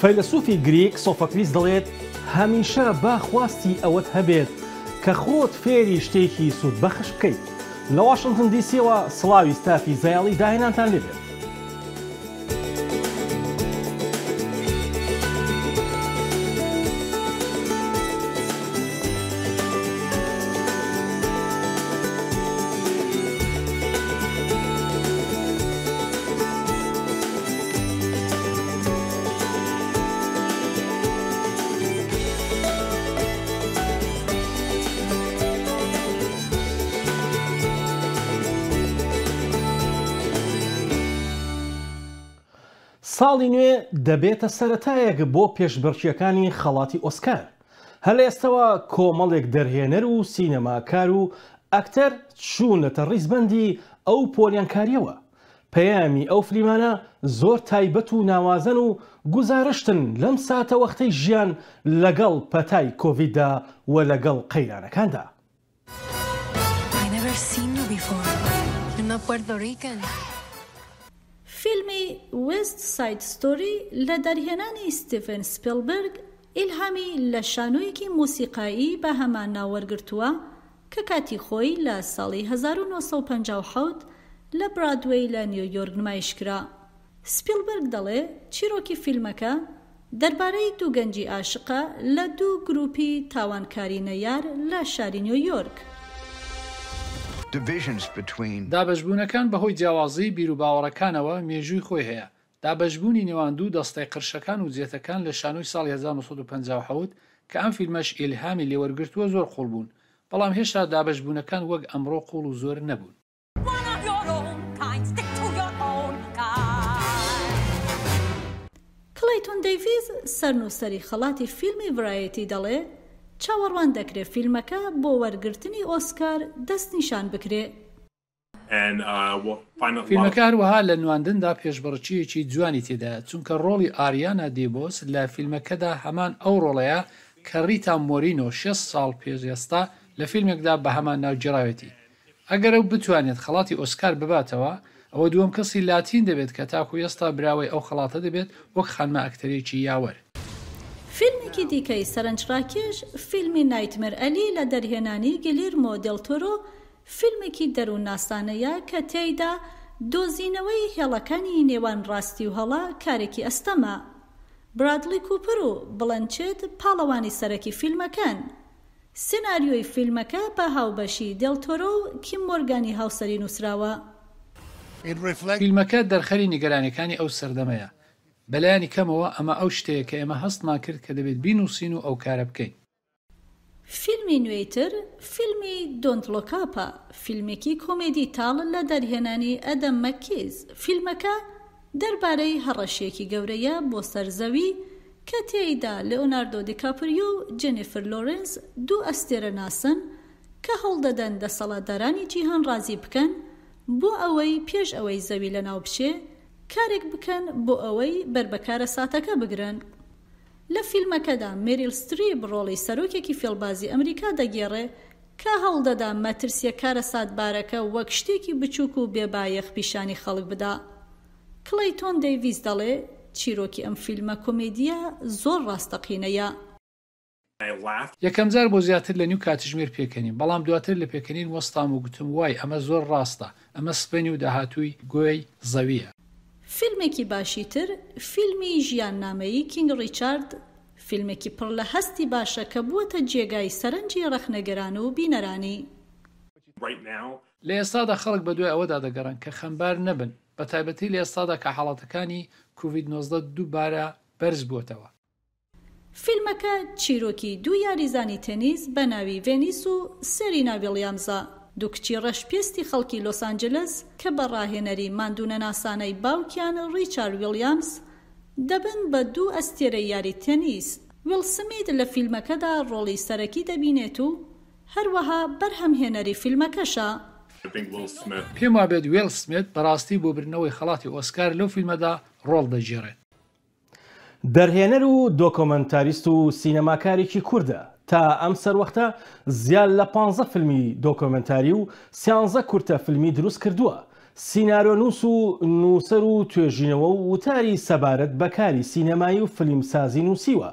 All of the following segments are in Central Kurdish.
فەیلسوفی گریک سۆفۆکلیس دەڵێت هەمیشە با خواستی ئەوەت هەبێت کە خۆت فێری شتێکی سوودبەخش بکەیت. لە واشنگتن دیسیەوە سڵاوی ستافی زایاڵی داهێنانتان لێبێت. ساڵی نوێ دەبێتە سەرەتایەک بۆ پێشبڕکێکانی خەڵاتی ئۆسکار. هەر لە ئێستەوە کۆمەڵێک دەرهێنەر و سینەماکار و ئەکتەر چوونەتە ڕیزبەندی ئەو پۆلیانکاریەوە. پەیامی ئەو فلیمانە زۆر تایبەت و ناوازن و گوزارشتن لەم ساتە وەختەی ژیان لەگەڵ پەتای کۆڤیددا و لەگەڵ قەیرانەکاندا. فیلمی وست ساید ستۆری لە دەرهێنانی ستیڤن سپیلبرگ ئیلهامی لە شانۆیەکی موسیقایی بە هەمان ناو وەرگرتووە کە کاتی خۆی لە ساڵی 1957 لە برادوەی لە نیویۆرک نمایشکرا. سپیلبرگ دەڵێ چیرۆکی فیلمەکە دەربارەی دوو گەنجی عاشقە لە دوو گروپی تاوانکاری نەیار لە شاری نیویۆرک. دابەشبوونەکان بەهۆی جیاوازی بیر و باوەڕەکانەوە مێژووی خۆی هەیە. دابەشبوونی نێوان دوو دەستەی قرشەکان و جێتەکان لە شانۆی ساڵی 1957 کە ئەم فیلمەش ئیلهامی لێوەرگرتووە زۆر قوڵ بوون، بەڵام هێشتا دابەشبوونەکان وەک ئەمڕۆ قوڵ و زۆر نەبوون. کلەیتۆن دەیڤیس سەرنووسەری خەڵاتی فیلمی ڤرایەتی دەڵێ چاوەڕوان دەکرێت فیلمەکە بۆ وەرگرتنی ئۆسکار دەست نیشان بکرێ. فیلمەکە هەروەها لە نواندندا پێشبڕکێکی جوانی تێدایە، چونکە ڕۆڵی ئاریانا دیبۆس لە فیلمەکەدا هەمان ئەو ڕۆڵەیە کە ڕیتا مۆرینۆ 6 ساڵ پێش ئێستا لە فیلمێکدا بە هەمان ناوجێراوێتی. ئەگەر ئەو بتوانێت خەڵاتی ئۆسکار بباتەوە، ئەوە دووەم کەسی لاتین دەبێت کە تاکو ئێستا براوەی ئەو خەڵاتە دەبێت وەک خانمە ئەکتەرێکی یاوەر. فیلمێکی دیکەی سەرنجڕاکێش فیلمی نایتمەر ئەلی لە دەرهێنانی گلیرمۆ دێل تۆرۆ، فیلمێکی دەروون ناسانەیە کە تێیدا دۆزینەوەی هێڵەکانی نێوان ڕاستی و هەڵا کارێکی ئەستەمە. برادلی کوپر و بڵەنچێت پاڵەوانی سەرەکی فیلمەکان. سناریۆی فیلمەکە بە هاوبەشی دێل تۆرۆ و کیم مۆرگانی هاوسەری نووسراوە. فیلمەکە دەرخەری نیگەرانیەکانی ئەو سەردەمەیە. بەلایانی کەمەوە ئەمە ئەو شتەیە کە ئێمە هەستمان کرد کە دەبێت بینووسین و ئەو کارە بکەین. فیلمی نوێتر فیلمی دۆنت لۆکاپە، فیلمێکی کۆمێدی تاڵ لە دەرهێنانی ئەدەم مەکیز. فیلمەکە دەربارەی هەڕەشێکی گەورەیە بۆ سەرزەوی کە تێیدا لێئۆناردۆ دیکاپریۆ و جێنیفەر لۆرنس دوو ئەستێرە ناسن کە هەوڵدەدەن دەسەڵاتدارانی جیهان ڕازی بکەن بۆ ئەوەی پێش ئەوەی زەوی لەناو بچێ کارێک بکەن بۆ ئەوەی بربەکارە ساتەکە بگرن. لە فیلمەکەدا میریل ستریپ ڕۆڵی سەرۆکێکی فێڵبازی ئەمریکا دەگێڕێ کە هەوڵدەدا مەترسیەکارە ساتبارەکە وەک شتێکی بچووک و بێبایەخ پیشانی خەڵک بدا. کلەیتۆن دەیڤیس دەڵێ چیرۆکی ئەم فیلمە کۆمێدیە زۆر ڕاستەقینەیە. یەکەم جار بۆ زیاتر لە نیو کاتژمێر پێکەنیم، بەڵام دواتر لە پێکەنین وەستام و گوتم وای ئەمە زۆر ڕاستە، ئەمە سپێنی و داهاتووی گۆی زەویە. فیلمێکی باشیتر فیلمی ژیاننامەیی کینگ ڕیچارد، فیلمێکی پڕ لە هەستی باشە کە بووەتە جێگای سەرنجی ڕەخنەگەران و بینەرانی. لە ئێستادا خەڵک بە دوای ئەوەدا دەگەڕن کە خەمبار نەبن، بە تایبەتی لە ئێستادا کە حاڵەتەکانی کۆڤید-19 دووبارە بەرز بووتەوە. فیلمەکە چیرۆکی دوو یاریزانی تەنیس بە ناوی ڤێنیس و سێرینا ویلیامزە، دوو کچی ڕەشپێستی خەڵکی لۆس ئانجلس کە بە ڕاهێنەری ماندوونە ناسانەی باوکیان ڕیچارد ویلیامز دەبن بە دوو ئەستێرە یاری تەنیس. ویل سمیت لە فیلمەکەدا ڕۆڵی سەرەکی دەبینێت و هەروەها بەرهەمهێنەری فیلمەکەشە. پێم وابێت ویل سمیت بەڕاستی بۆ برنەوەی خەڵاتی ئۆسکار لەو فیلمەدا ڕۆڵ دەژێڕێت. دەرهێنەر و دۆکۆمەنتاریست و سینەماکارێکی کووردە. تا ئەم سەروەختە زیاد لە 15 فیلمی دۆکۆمنتاری و 13 کورتە فیلمی دروست کردووە. سینارۆنووس و نووسەر و توێژینەوە و وتاری سەبارەت بەکاری سینەمایی و فیلمسازی نووسیوە.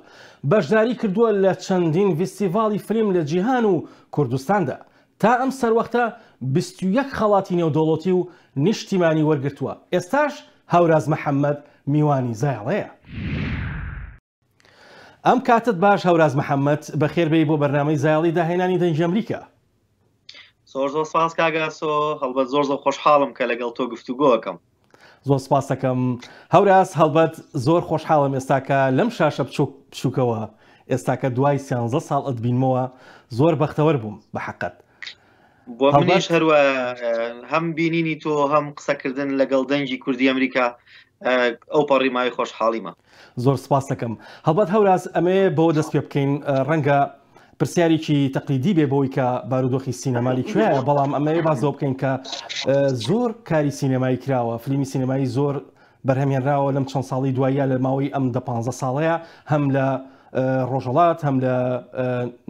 بەشداری کردووە لە چەندین فیستیڤاڵی فیلم لە جیهان و کوردستاندا. تا ئەم سەروەختە 21 خەڵاتی نێودەوڵەتی و نیشتیمانی وەرگرتووە. ئێستاش هەوراز محەممەد میوانی زایڵەیە. ئەم کاتت باش هەوراز محەممەد بەخێربەی بۆ بەرنامەی زایڵی داهێنانی دەنگی ئەمریکا. زۆر سپاس کاگاسۆ، هەڵبەت زۆر خۆشحاڵم کە لەگەڵ تۆ گفتوگۆکەم. زۆر سپاس دەکەم هەوراز، هەڵبەت زۆر خۆشحاڵم ئێستاکە لەم شاشە بچووکەوە ئێستاکە دوای 13 ساڵ ئەتبینمەوە زۆر بەختەوەر بووم بە حەقەت. بۆ منیش هەروە هەم بینینی تۆ هەم قسەکردن لەگەڵ دەنگی کوردی ئەمریکا ئەو پەڕیمای خۆشحاڵیمە. زۆر سپاس دەکەم. هەڵبەت هەوراز ئەمێ بۆ دەست پێ بکەین ڕەنگە پرسیارێکی تەقلیدی بێ بۆی کە بارودۆخی سینەمای کوێیە، بەڵام ئەمەوێ بازەوە بکەین کە زۆر کاری سینەمایی کراوە، فیلمی سینەمایی زۆر بەرهەمێنراوە لەم چەند ساڵی دوایە لە ماوەی ئەم 15 ساڵەیە، هەم لە ڕۆژهەڵات هەم لە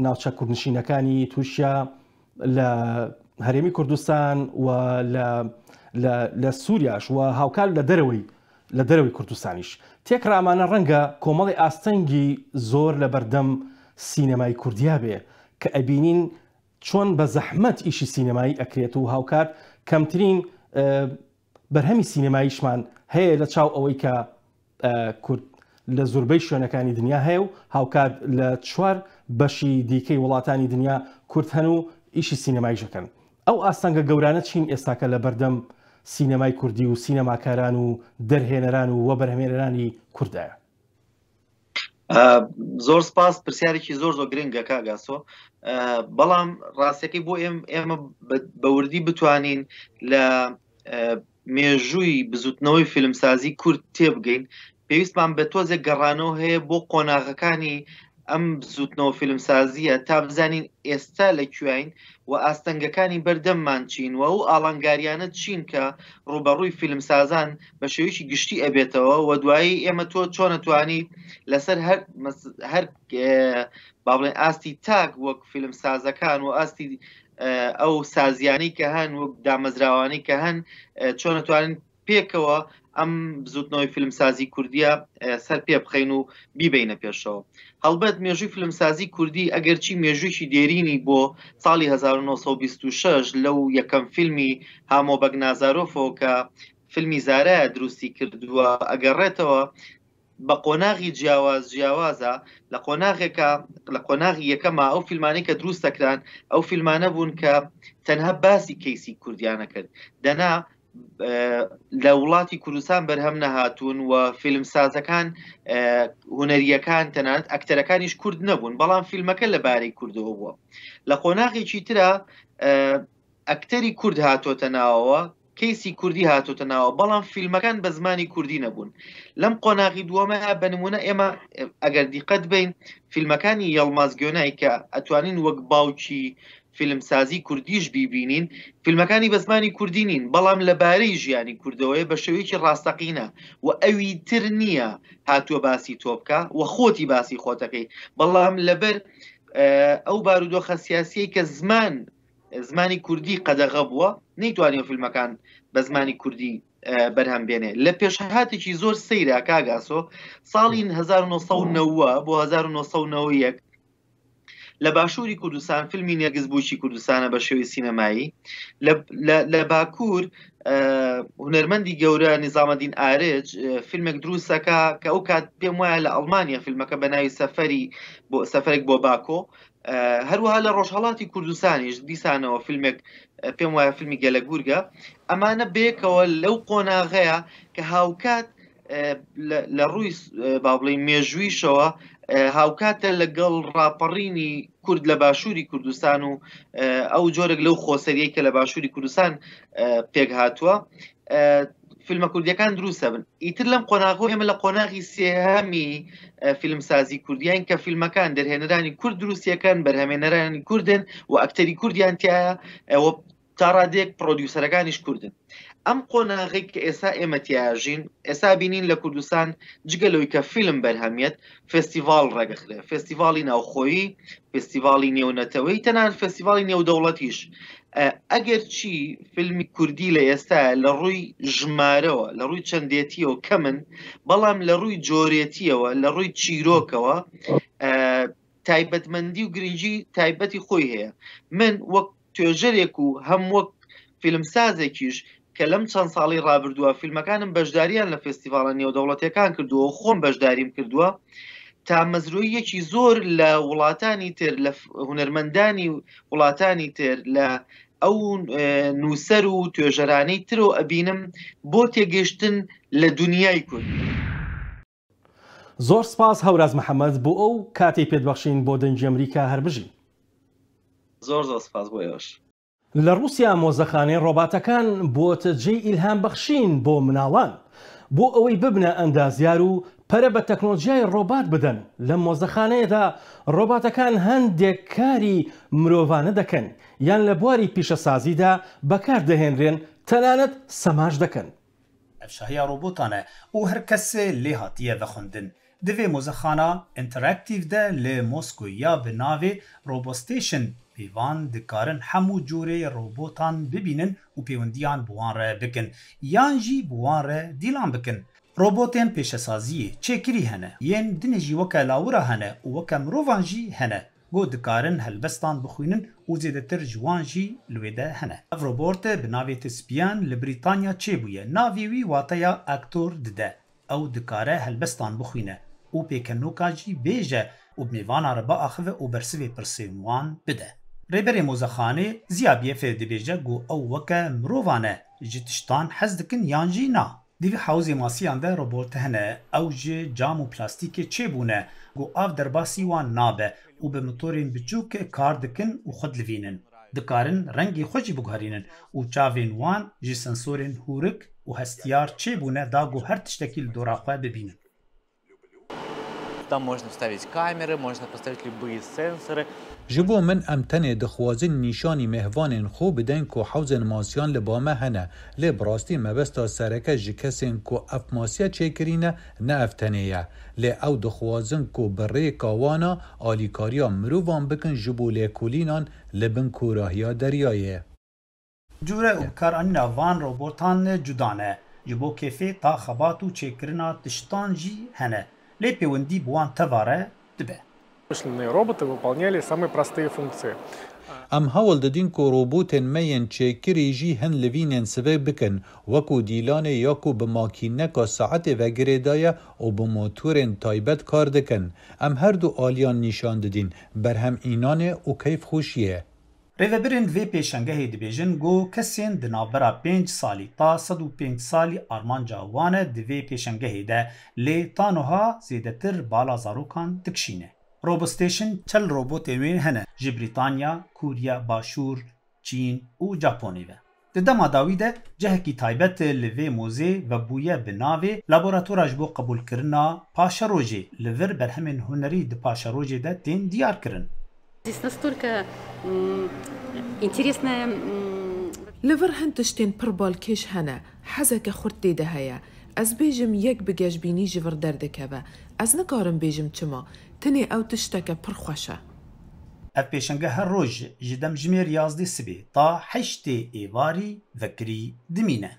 ناوچە کوردنشینەکانی تووشیا، لە هەرێمی کوردستان و لە سووریاش و هاوکار لە دەرەوەی کوردستانیش. تێکرامانە ڕەنگە کۆمەڵی ئاستەنگی زۆر لە بەردەم سینەمای کوردیا بێ کە ئەبینین چۆن بە زەحمەت ئیشی سینەمایی ئەکرێت و هاوکات کەمترین بەرهەمی سینەماییشمان هەیە لە چاو ئەوەی کە کورد لە زۆربەی شوێنەکانی دنیا هەیە و هاوکات لە 4 بەشی دیکەی وڵاتانی دنیا کورد هەن و ئیشی سینەماییشەکەن. ئەو ئاستەنگە گەورانە چین ئێستاکە لە بەردەم سینەمای کوردی و سینەماکاران و دەرهێنەران و وەبەرهێنەرانی کوردایە؟ زۆر سپاس، پرسیارێکی زۆر گرنگە کاگاسۆ، بەڵام ڕاستیەکەی بۆ ئێمە بەوردی بتوانین لە مێژووی بزوتنەوەی فیلمسازی کورد تێبگەین، پێویستمان بە تۆزێک گەڕانەوە هەیە بۆ قۆناغەکانی ئەم بزوتنەوە فیلمسازیە تا بزانین ئێستا لەکوێین و ئاستەنگەکانی بەردەممان چین و ئەو ئاڵنگاریانە چین کە ڕوبەڕووی فیلمسازان بە شێوەیەکی گشتی ئەبێتەوە و دوایی ئێمە تۆ چۆن نەتوانیت لەسەر هەر با بڵێن ئاستی تاک وەک فیلمسازەکان و ئاستی ئەو سازیانی کە هەن وەک دامەزراوانی کە هەن چۆن نەتوانین پێکەوە ئەم بزوتنەوەی فیلمسازی کوردیە سەر پێ بخەین و بیبینە پێشەوە. هەڵبەت مێژووی فیلمسازی کوردی ئەگەرچی مێژوویی دێرینی بۆ ساڵی 1926 لەو یەکەم فیلمی هامۆ بەگنازارۆفەوە کە فیلمی زارایە دروستی کردووە ئەگەڕێتەوە بە قۆناغی جیاوازە لە قۆناغی یەکەمە ئەو فیلمانەی کە دروست دەکران ئەو فیلمانە بوون کە تەنها باسی کەیسی کوردیانە کرد. دەنا لە وڵاتی کوردستان بەرهەم نەهاتوون و فیلمسازەکان هونەریەکان تەنانەت ئەکتەرەکانیش کورد نەبوون، بەڵام فیلمەکە لەبارەی کوردەوە بووە. لە قۆناغێکی ترە ئەکتەری کورد هاتۆتە ناوەوە، کەیسی کوردی هاتۆتە ناوە، بەڵام فیلمەکان بە زمانی کوردی نەبوون. لەم قۆناغی دووەمە بە نمونە ئێمە ئەگەر دیقەت بین فیلمەکانی یەڵماز گۆنای کە ئەتوانین وەک باوکی فیلمسازی کوردیش بیبینین، فیلمەکانی بە زمانی کوردی نین، بەڵام لەبارەی ژیانی کوردەوەی بە شێوەیەکی ڕاستەقینە و ئەوی تر نییە هاتووە باسی تۆ بکە و خۆتی باسی خۆتەکەی، بەڵام لەبەر ئەو بارودۆخە سیاسیەی کە زمانی کوردی قەدەغە بووە نەیتوانێت فیلمەکان بە زمانی کوردی بەرهەم بێنێ. لە پێشهاتێکی زۆر سەیرە کاگاسۆ ساڵی 1990 بۆ 1991 لە باشووری کوردستان فیلمی نێرگز بووکی کوردستانە بە شێوەی سینەمایی لە باکوور هونەرمەندی گەورە نیزامەدین ئارێج فیلمێک دروستەکە کە ئەو کات پێم وایە لە ئەڵمانیا فیلمەکە بە ناوی سەفەرێک بۆ باکۆ، هەروەها لە ڕۆژهەڵاتی کوردستانیش دیسانەوە فیلمێک پێم وایە فیلمی گەلەگورگە. ئەمانە بێکەوە لەو قۆناغەیە کە هاوکات لە ڕووی با بڵێین مێژوویشەوە هاوکاتە لەگەڵ ڕاپەڕینی کورد لە باشووری کوردستان و ئەو جۆرێک لەو خۆسەریەی کە لە باشووری کوردستان پێک هاتووە فیلمە کوردیەکان دروستە بن. ئیتر لەم قۆناغۆ ئێمە لە قۆناغی سێهەمی فیلمسازی کوردیان کە فیلمەکان دەرهێنەرانی کورد دروستیەکان بەرهەمێنەرانی کوردن و ئەکتەری کوردیان تایە تا ڕادێک پرۆدیوسەرەکانیش کوردن. ئەم قۆناغی کە ئێستا ئێمە تیاژین ئێستا بینین لە کوردستان جگەلەوەی کە فیلم بەرهەمیت فستیڤاڵ ڕێگەخرێ، فستیڤاڵی ناوخۆیی، فستیڤاڵی نێونەتەوەی، تەنان فستیڤاڵی نێودەوڵەتیش ئەگەر چی فیلمی کوردی لە ئێستا لە ڕووی ژمارەوە لە ڕووی چەندێتیەوە کەمن بەڵام لە ڕووی جۆرێتیەوە لە ڕووی چیرۆکەوە تایبەتمەندی و گرنگی تایبەتی خۆی هەیە من وەک توێژەرێک و هەم وەک فیلمسازێکیش کە لەم چەند ساڵی ڕابردووە فیلمەکانم بەشداریان لە فێستیڤاڵە نێودەوڵەتیەکان کردووە خۆم بەشداریم کردووە تا مەزروعیەکی زۆر لە وڵاتانی تر لە هونەرمەندانی وڵاتانی تر لە ئەو نووسەر و توێژەرانەی ترۆ ئەبینم بۆ تێگەشتن لە دنیای کورد. زۆر سپاس هەوراز محەممەد بۆ ئەو کاتی پێدبەخشین بۆ دەنجی ئەمریکا هەربژین. زۆر سپاس بۆ ئێوەش. لە رووسیا مۆزەخانەی ڕۆباتەکان بۆتە جێی ئیلهام بەخشین بۆ مناڵان بۆ ئەوەی ببنە ئەندازیار و پەرە بە تەکنۆلۆژیای ڕۆبات بدەن. لە مۆزەخانەیەدا ڕۆباتەکان هەندێک کاری مرۆڤانە دەکەن یان لە بواری پیشەسازیدا بەکاردەهێنرێن تەنانەت سەماش دەکەن. ئەفشاهیا ڕۆبۆتانە و هەر کەسێ لێ هاتیە بەخوندن. Divê mozexana interaktiv de li Moskoya bi navê Robostation pêvan dikarin hemû corê robotan bibînin û pêwendiyan bi wan re bikin yan jî bi wan re dîlan bikin. Robotên pêşesaziyê çêkirî hene, yên dinê jî weke lawira hene û weke mirovan jî hene. Got dikarin helbestan bixwînin û zêdetir ji wan jî li wê de hene. Ev robot bi navê Tespian li Brîtanya çêbûye. Navê wî wateya aktor dide. Ew dikare helbestan bixwîne û pêkenoka jî bêje û mêvana re biaxive û bersivê pirsên wan bide. Rêberê mozexanê Ziya Biyefê dibêje got ew weke mirovan e ji tiştan hez dikin yan jî na. Divê hewzê masiyan de robot hene ew ji cam û plastîkê çêbûne got av derbasî wan nabe û bi motorên biçûk kar dikin û xwe dilivînin. Dikarin rengê xwe jî biguherînin û çavên wan ji sensorên hûrik û hestiyar çêbûne da got her tiştekî li dora xwe bibînin. Там можно ставить камеры, можно поставить любые сенсоры. Ji bo min em tenê dixwazin nîşanî mehvanên xwe bidin ku hewzên masiyan li ba me hene. Lê bi rastî mebesta sereke ji kesên ku ev masiya çêkirîne ne ev tenê ye. Lê ew dixwazin ku bi rêka wana alîkariya mirovan bikin ji bo lêkolînan li bin kurahiya deryayê. Cure û karanîna van robotan cuda ne. Ji bo kêfê ta xebat û çêkirina tiştan jî hene. Lê pêwendî bi wan tevare dibe. Вымышленные роботы выполняли самые простые функции. Em hewl didin ku robotên me yên çêkirî jî hin li vînên sivê bikin wekû dîlanê ya ku bi makîneka saetê vegirê daye û bi motorên taybet kar dikin. Em her du aliyan nîşan didin berhemînanê û keyfxweşiyê. Rêveberên vê pêşengehê dibêjin got kesên di navbera 5 salî ta 105 salî armanca wan e di vê pêşengehê de lê tanoha zêdetir bala zarokan dikişîne. Robostation çel robotên wê hene ji Brîtanya, Kuriya Başûr, Çîn û Japonê ve. Di dema dawî de cehekî taybet li vê mozê vebûye bi navê Laboratora ji bo qebûlkirina paşerojê li vir berhemên hunerî di paşerojê de tên diyar kirin. Здесь настолько интересная... Li vir hin tiştên pir balkêş hene, hezeke xurt tê de heye. Ez bêjim yek bi gejbînî ji vir derdikeve. Ez nikarim bêjim çima, tenê ew tişteke pir xweş e. Ev pêşenge her roj ji dem jimêr 11 sibê ta 8 êvarî vekirî dimîne.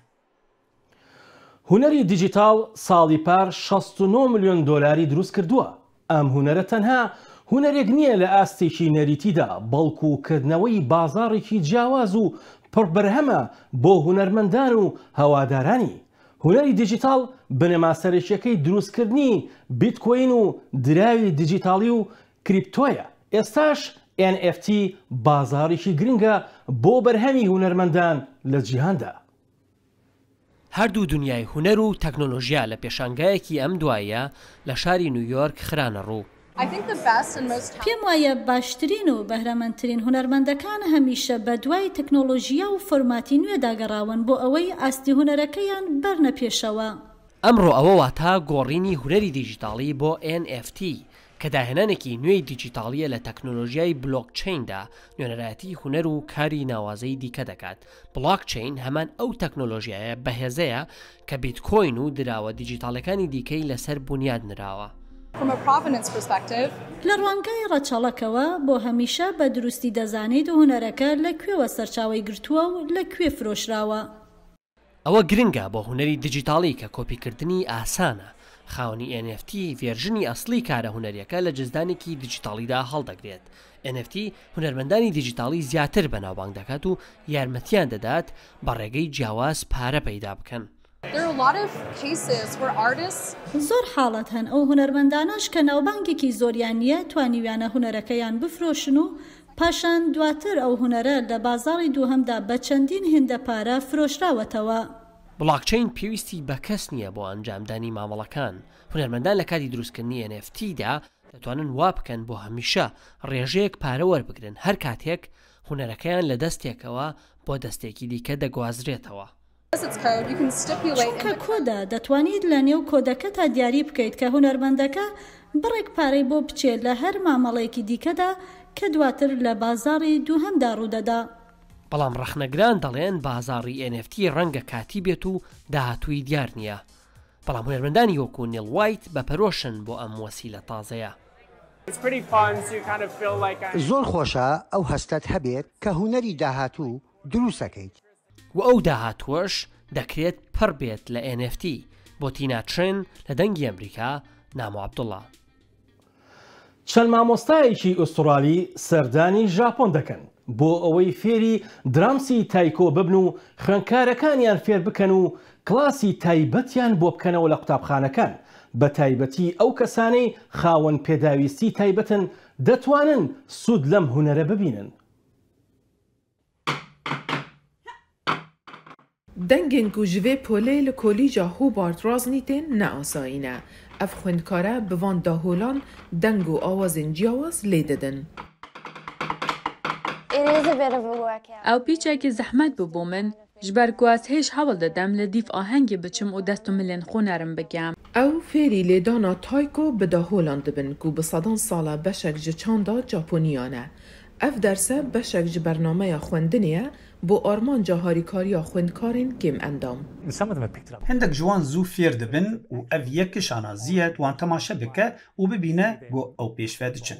هونەری دیجیتال ساڵی پار 69 ملیۆن دۆلاری دروست کردووە. ئەم هونەرە تەنها هونەرێک نییە لە ئاستێکی نەریتیدا بەڵکوکردنەوەی بازاڕێکی جیاواز و پڕبەرهەمە بۆ هونەرمەندان و هەوادارانی. هونەری دیجیتال بنەماسەرێکیەکەی دروستکردنی بیتکۆین و دراوی دیجیتاڵی و کریپتۆیە. ئێستاش NFT بازاڕێکی گرنگە بۆ بەرهەمی هونەرمەندان لە جیهاندا. هەردوو دنیای هونەر و تەکنۆلۆژیا لە پێشانگایەکی ئەم دوایە لە شاری نیویۆرک خرانە ڕوو. پێم وایە باشترین و بەهرەمەندترین هونەرمەندەکان هەمیشە بە دوای تەکنۆلۆژیا و فۆرماتی نوێ داگەڕاون بۆ ئەوەی ئاستی هونەرەکەیان بەرنە پێشەوە. ئەمڕۆ ئەوە واتە گۆڕینی هونەری دیجیتاڵی بۆ NFT کە داهێنانێکی نوێی دیجیتاڵیە لە تەکنۆلۆژیای بلۆکچیندا نوێنەرایەتی هونەر و کاری ناوازەی دیکە دەکات. بڵۆکچین هەمان ئەو تەکنۆلۆژیایە بەهێزەیە کە بیتکۆین و دراوە دیجیتاڵەکانی دیکەی لەسەر بنیاد نراوە. لە ڕوانگای ڕەچەڵەکەوە بۆ هەمیشە بە دروستی دەزانیت و هونەرەکە لەکوێوە سەرچاوی گرتووە و لەکوێ فرۆشراوە. ئەوە گرنگە بۆ هونەری دیجیتاڵی کە کۆپیکردنی ئاسانە. خاوەنی NFT ڤێرژنی ئەسڵی کارە هونەریەکە لە جزدانێکی دیجیتاڵیدا هەڵدەگرێت. NFT هونەرمەندانی دیجیتاڵی زیاتر بەناوبانگ دەکات و یارمەتیان دەدات بە ڕێگەی جیاواز پارە پەیدا بکەن. زۆر حاڵەت هەن ئەو هونەرمەندانەش کە ناوبانگێکی زۆریان نییە توانیویانە هونەرەکەیان بفرۆشن و پاشان دواتر ئەو هونەرە لە بازاڕی دووهەمدا بە چەندین هێندە پارە فرۆشراوەتەوە. بڵاکچین پێویستی بە کەس نییە بۆ ئەنجامدانی مامەڵەکان. هونەرمەندان لە کاتی دروستکردنی NFTدا دەتوانن وا بکەن بۆ هەمیشە ڕێژەیەک پارە وەربگرن هەر کاتێک هونەرەکەیان لە دەستێکەوە بۆ دەستێکی دیکە دەگوازرێتەوە. چونکە کۆدا دەتوانیت لە نێو کۆدەکەتا دیاری بکەیت کە هونەرمەندەکە بڕێک پارەی بۆ بچێت لە هەر مامەڵەیەکی دیکەدا کە دواتر لە بازاڕی دووهەمدا ڕوودەدا. بەڵام ڕەخنەگران دەڵێن بازاڕی NFT ڕەنگە کاتی بێت و داهاتووی دیار نییە. بەڵام هونەرمەندانی وەکو نیل وایت بەپەرۆشن بۆ ئەم وەسیلە تازەیە. زۆر خۆشە ئەو هەستت هەبێت کە هونەری داهاتوو دروستەکەیت. و ئەو داهاتوەش دەکرێت پڕ بێت لە NFT بۆ تینا ترێن لە دەنگی ئەمریکا نامۆ عەبدوڵڵا. چەند مامۆستایەکی ئوسترالی سەردانی ژاپۆن دەکەن بۆ ئەوەی فێری درامسی تایکۆ ببن و خوێندکارەکانیان فێر بکەن و کلاسی تایبەتیان بۆ بکەنەوە لە قوتابخانەکان. بە تایبەتی ئەو کەسانەی خاوەن پێداویستی تایبەتن دەتوانن سوود لەم هونەرە ببینن. دەنگێن و ji vê polê li kolîja Hobart Raznîtên neasayîne. Ev xwendkare bi van daholan deng û awazên ciyawaz lê didin. Ew pîçekî zehmet bû bû min ji ber ku ez hêj hewl didim li dîv ahengê biçim û dest û milên xûnerim bikim. Ew fêrî lêdana tayko bi daholan dibin ku bi sedan sala beşek ji çanda Japoniyan e. Ev derse beşek ji bernameya xwendinê ye بۆ ئارمانجا هاریکاریە خوێندکارên کێم ئەندام. هەندێک جوان زوو فێر دەبن و ئەڤ یەکشانە زیەت وان تەماشە بکە و ببینە بۆ ئەو پێشفە دچن.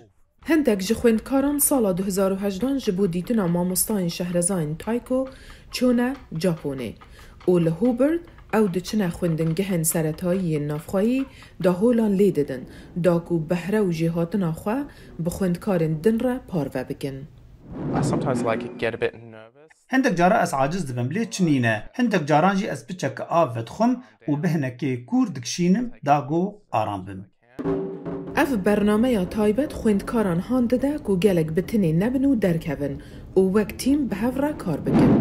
هەندێک ji خوێندکاران ساڵا 2018 ji بۆ دیتنا مامۆستایên şehrezayên تایکۆ چۆنە جاپۆنê û li Hobart ew diçine xwendingehên seretayiyên navxwayî daholan lê didin da ku behre û jêhatina xwe bi xwendkarên din re parve bikin. هەندێک جارە ئەس عاجز دەبم لێ چنینە هەندێک جاران jî ez biçeke av vedixwim û bihinekê kûr dikişînim dago aram bim. Ev bernameya taybet xwendkaran han dide ku gelek bi tinê nebin û derkevin û wek tîm bi hev re kar bikin.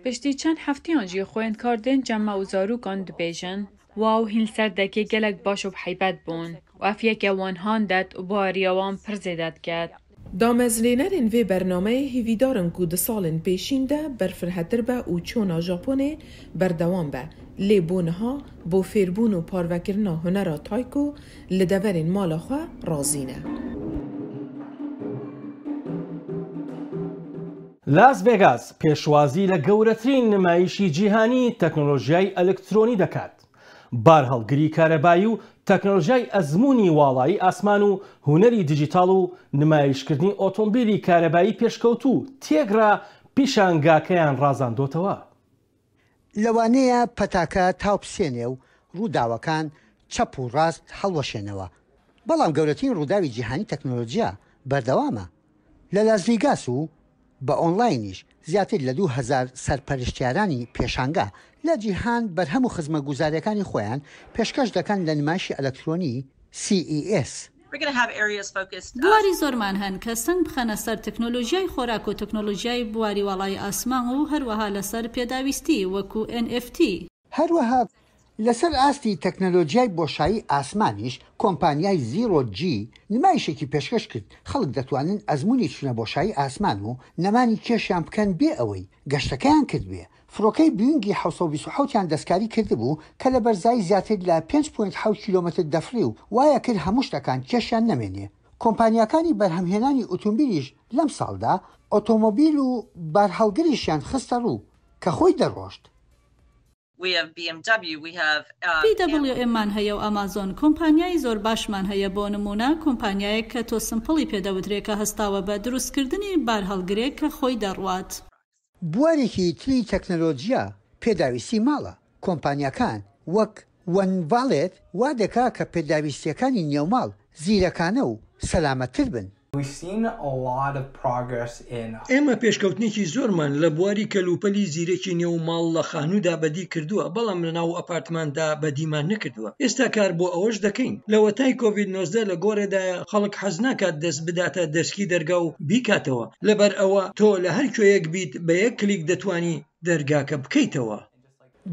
Piştî çend heftiyan jî xwendkardên cema û zarokan dibêjin waw hîn serdekê gelek baş û heybet bûn û ev yeke wan han det û bariya wan pir zêde diket. Damezlênerên vê bernameyê hêvîdarin ku di salên pêşîn de berfirhetir be û çûna Japonê berdewam be. Lê bû niha bo fêrbûn û parvekirina hunera tayko li deverên mala xwe razî ne. لاس ڤێگاس پێشوازی لە گەورەترین نمایشی جیهانی تەکنۆلۆژیای ئەلکترۆنی دەکات. بارهەڵگری کارەبایی و تەکنۆلۆژیای ئەزمموی واڵایی ئاسمان و هونەری دیجیتاڵ و نمایشکردنی ئۆتۆمبیلی کارەبایی پێشکەوتوو تێگرا پیشانگاکەیان ڕازاندۆتەوە. لەوانەیە پەتاکە تاوپسێنێ و ڕووداوەکان چەپ و ڕاست هەڵوەشێنەوە. بەڵام گەورەترین ڕووداوی جیهانی تەکنۆلۆژیا بەردەوامە. لە لاس ڤێگاس و بە ئۆنلاینیش زیاتر لە 2000 سەرپەرشتیارانی پێشانگا لە جیهان بەرهەم و خزمە گوزاریەکانی خۆیان پێشکەش دەکەن لە نمایشی ئەلکترۆنی CES. بواری زۆرمان هەن کە سنگ بخەنە سەر تەکنۆلۆژیای خۆراک و تەکنۆلۆژیای بواری وەڵای ئاسمان و هەروەها لەسەر پێداویستی وەکو NFT. هەروەها لەسەر ئاستی تەکنۆلۆژیای بۆشایی ئاسمانیش کۆمپانیای زیرۆ جی نمایشێکی پێشکەش کرد خەڵک دەتوانن ئەزمموی چونە بۆشایی ئاسمان و نەمانی کێشیان بکەن بێ ئەوەی گەشتەکەیان کرد بێ. فڕۆکەی بوینگی 1970یان دەستکاری کردبوو کە لە بەرزایی زیاتر لە 5.7 کیلۆمتر دەفری و وایە کرد هەموو شتەکان کێشیان نەمێنێ. کۆمپانیەکانی بەرهەمهێنانی ئۆتۆمبیلیش لەم ساڵدا ئۆتۆمۆبیل و بارهەڵگریشیان خستە ڕوو کە خۆی دەڕۆشت. BWM-مان هەیە و ئامازۆن کۆمپانیای زۆر باشمان هەیە بۆ نمونە کۆمپانیایەک کە تۆ سمپڵی پێدەوترێت کە هەستاوە بە دروستکردنی بارهەڵگرێک کە خۆی دەڕوات. بوارێکی تری تەکنەلۆجیە پێداویستی ماڵە کۆمپانیەکان وەک وەنڤالێت وا دەکا کە پێداویستیەکانی نێوماڵ زیرەکانە و سەلامەتتر بن. ئێمە پێشکەوتنێکی زۆرمان لە بواری کەلوپەلی زیرەکی نێو ماڵ لە خانوودا بەدی کردووە بەڵام لە ناو ئەپارتماندا بەدیمان نەکردووە. ئێستا کار بۆ ئەوەش دەکەین لەوەتای کۆڤید-19 لە گۆڕێدایە خەڵک حەز ناکات دەست بداتە دەرسکی دەرگا و بیکاتەوە لەبەر ئەوە تۆ لە هەر کوێیەک بیت بە یەک کلیک دەتوانی دەرگاکە بکەیتەوە.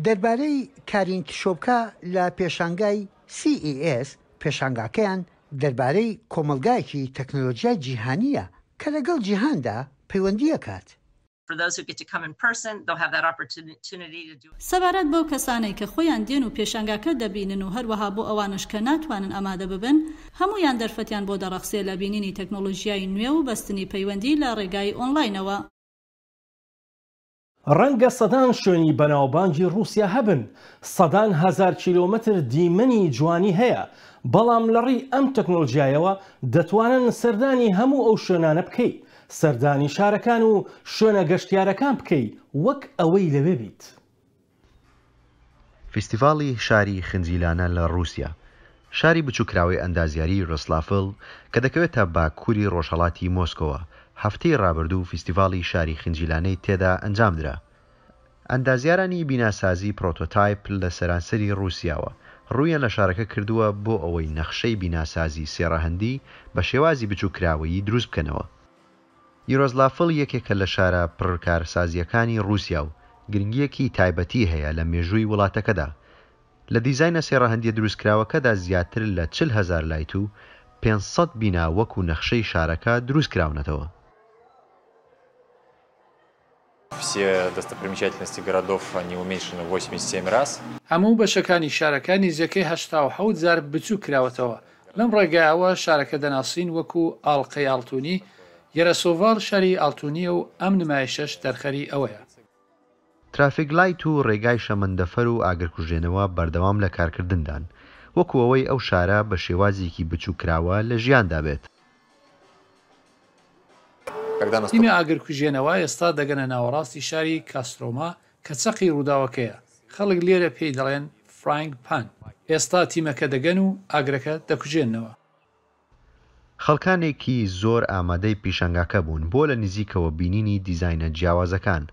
دەربارەی کارین تشۆبکە لە پێشانگای CES پێشانگاکەیان دەربارەی کۆمەلگایەکی تەکنۆلۆژیای جیهانیە کە لەگەڵ جیهاندا پەیوەندی ئەکات. سەبارەت بەو کەسانەی کە خۆیان دێن و پێشانگاکە دەبینن و هەروەها بۆ ئەوانش کە ناتوانن ئامادە ببن هەمویان دەرفەتیان بۆ دەڕەخسێ لە بینینی تەکنۆلۆژیای نوێ و بەستنی پەیوەندی لە ڕێگای ئۆنلاینەوە. ڕەنگە سەدان شوێنی بەناوبانگی رووسیا هەبن 100,000 کیلۆمەتر دیمەنی جوانی هەیە بەڵام لەڕی ئەم تەکنۆلۆژیایەوە دەتوانن سەردانی هەموو ئەو شوێنانە بکەیت سەردانی شارەکان و شوێنە گەشتیارەکان بکەیت وەک ئەوەی لەوێ بیت. فیستیڤاڵی شاری خنجیلانە لە رووسیا شاری بچووکراوی ئەندازیاری ڕۆسلافل کە دەکەوێتە باکووری ڕۆژهەڵاتی مۆسکۆوە هەفتەی ڕابردوو فیستیڤاڵی شاری خنجیلانەی تێدا ئەنجامدرا. ئەندازیارانی بیناسازی پرۆتۆتایپ لە سەرانسەری رووسیاوە ڕوویان لە شارەکە کردووە بۆ ئەوەی نەخشەی بیناسازی سێڕەهەندی بە شێوازی بچووکراوەیی دروست بکەنەوە. یۆرۆزلافل یەکێکە لە شارە پڕکارسازیەکانی رووسیا و گرنگیەکی تایبەتی هەیە لە مێژووی وڵاتەکەدا. لە دیزاینە سێڕەهەندیە دروستکراوەکەدا زیاتر لە 40,000 لایت و 500 بینا وەکو نەخشەی شارەکە دروستکراونەتەوە. Все достопримечательности городов они уменьшены 87 раз. هەموو بەشەکانی شارەکە نزیەکەی 87,000 بچوو کراوەتەوە. لەم ڕێگایەوە شارەکە دەناسین وەکو ئاڵقەی ئاڵتونی یەرەسۆڤال شاری ئاڵتونیە و ئەم نمایشەش دەرخەری ئەوەیە. ترافیک لایت و ڕێگای شەمەندەفەر و ئاگرکوژێنەوە بەردەوام لە کارکردندان وەکو ئەوەی ئەو شارە بە شێوازێکی بچووکراوە لە ژیاندا بێت. تیمە ئاگرکوژێنەوە ئێستا دەگەنە ناوەڕاستی شاری کاسترۆما کە چەقی ڕووداوەکەیە. خەڵک لێرە پێی دەڵێن فرانک پان. ئێستا تیمەکە دەگەن و ئاگرەکە دەکوژێنەوە. خەڵکانێکی زۆر ئامادەی پیشەنگاکە بوون بۆ لە نزیکەوە بینینی دیزاینە جیاوازەکان.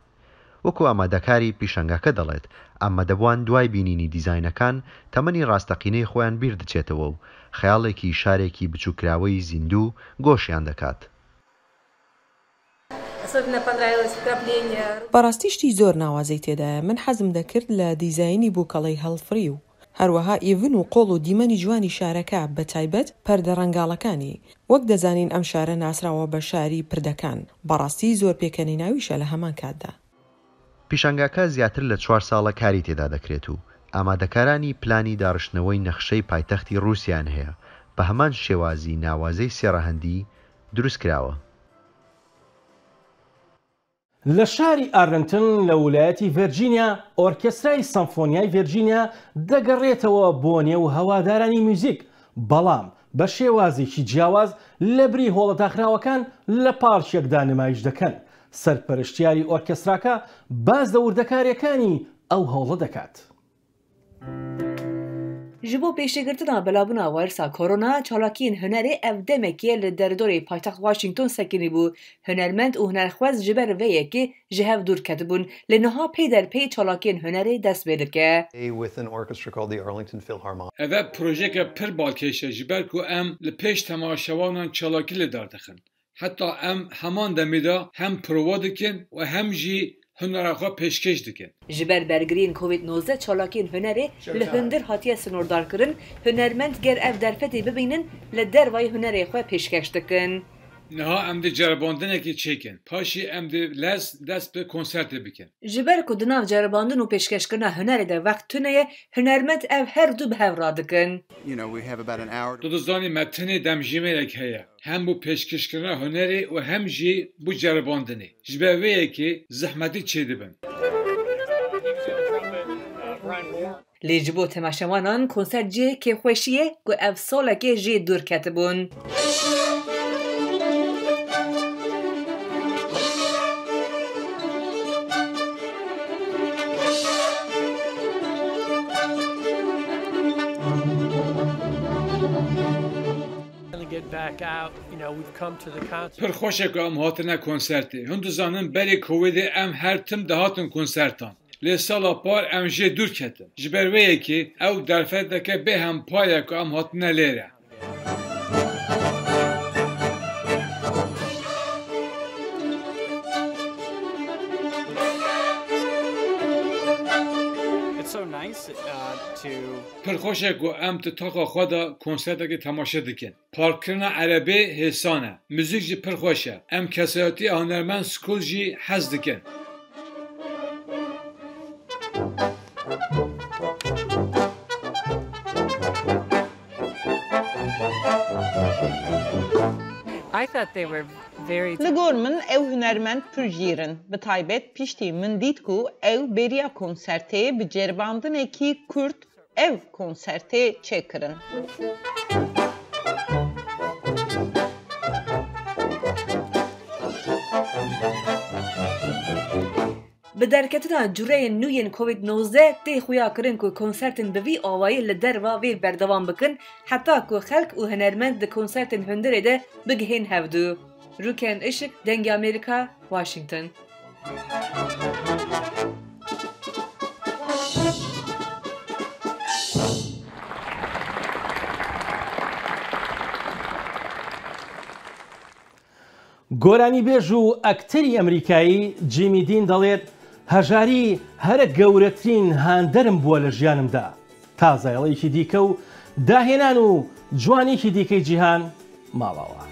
وەکو ئامادەکاری پیشەنگاکە دەڵێت ئامادەبووان دوای بینینی دیزاینەکان تەمەنی ڕاستەقینەی خۆیان بیر دەچێتەوە و خەیاڵێکی شارێکی بچووکراوەی زیندوو گۆشیان دەکات. بەڕاستیشتی زۆر ناوازەی تێدایە من حەزم دەکرد لە دیزاینی بووکەڵەی هەڵفری و هەروەها ئیڤن و قۆڵ و دیمەنی جوانی شارەکە بە تایبەت پەردە ڕەنگاڵەکانی وەک دەزانین ئەم شارە ناسراوە بە شاری پردەکان بەڕاستی زۆر پێکەنی ناویشە لە هەمان کاتدا. پیشەنگاکە زیاتر لە 4 ساڵە کاری تێدا دەکرێت و ئامادەکارانی پلانی داڕشتنەوەی نەخشەی پایتەختی رووسیان هەیە بە هەمان شێوازی ناوازەی سێڕەهەندی دروستکراوە. لە شاری ئارلنتن لە ویلایەتی ڤێرجینیا ئۆرکێسترای سەمفۆنیای ڤێرجینیا دەگەڕێتەوە بۆ نێو هەوادارانی موزیک بەڵام بە شێوازێکی جیاواز لە بری هۆڵەداخراوەکان لە پارچێکدا نمایش دەکەن. سەرپەرشتیاری ئۆرکێستراکە باز لە وردەکاریەکانی ئەو هەوڵە دەکات. ji bo pêşegirtina belavbûna wêrsa korona çalakiyên hunerê ev demekê li derdorê paytext Washington sekinî bû. Hunermend û hunerxwez ji ber vê yekê ji hev dûr ketibûn. Li niha pêderpey çalakiyên hunerê dest pê dike. Ev projeke pir balkêş e ji ber ku em li pêş temaşevanan çalakî li dar dixin. Heta em heman demê de hem prova dikin û hem jî hunera xwe pêşkêş dikin. Ji ber bergiriyên COVID-19 çalakiyên hunerê li hundir hatiye sınordar kirin, hunermend ger ev derfetê bibînin li dervayê hunerê xwe pêşkeş dikin. Niha em di ceribandinekê çêkin, paşî em di lez dest bi konsertê bikin. Ji ber ku di nav ceribandin û pêşkeşkirina hunerê de wext tune ye, hunermend ev her du bi hev radikin. Tu dizanî me tinê demjimêrek heye. Hem bu pêşkeşkirina hunerê û hem jî bu ceribandinê. Ji ber vê yekê zehmetî çê dibin. لێ ji bo temaşewanan konser cê kêxweşiyê ku ev solekê jê dûr ketibûn. Pirxweş e ku em hatine konsertê. Hûn dizanin berê Covidê em her tim dihatin konsertan. Lê sala par em jê dûr ketin. Ji ber vê yekê ew derfeteke bêhem paya ku em hatine lêre. Pirxweş e ku em ti taxa xwe de konsertekê temaşe dikin. Parkirina erebê hêsan e. Müzik jî pir xweş e. Em kesayetî hunermend skûl jî hez dikin. Li gor min ew hunermend pir jîr in. Bi taybet piştî min dît ku ew bêriya konsertê bi ceribandinekî Kurd ev konsertê çêkirin. Bi derketina cureyên nû yên Covid-19 tê xuya kirin ku konsertên bi vî awayî li derva vê berdewam bikin heta ku xelk û hunermend di konsertên hundirê de bigihên hevdû. Rûkên Işık, Dengê Amerîka, Washington. گۆرانیبێژ و ئەکتەری ئەمریکایی جیمی دین دەڵێت هەژاری هەرە گەورەترین هاندەرم بووە لە ژیانمدا تا زایڵەیەکی دیکە و داهێنان و جوانێکی دیکەی جیهان ماوەوە.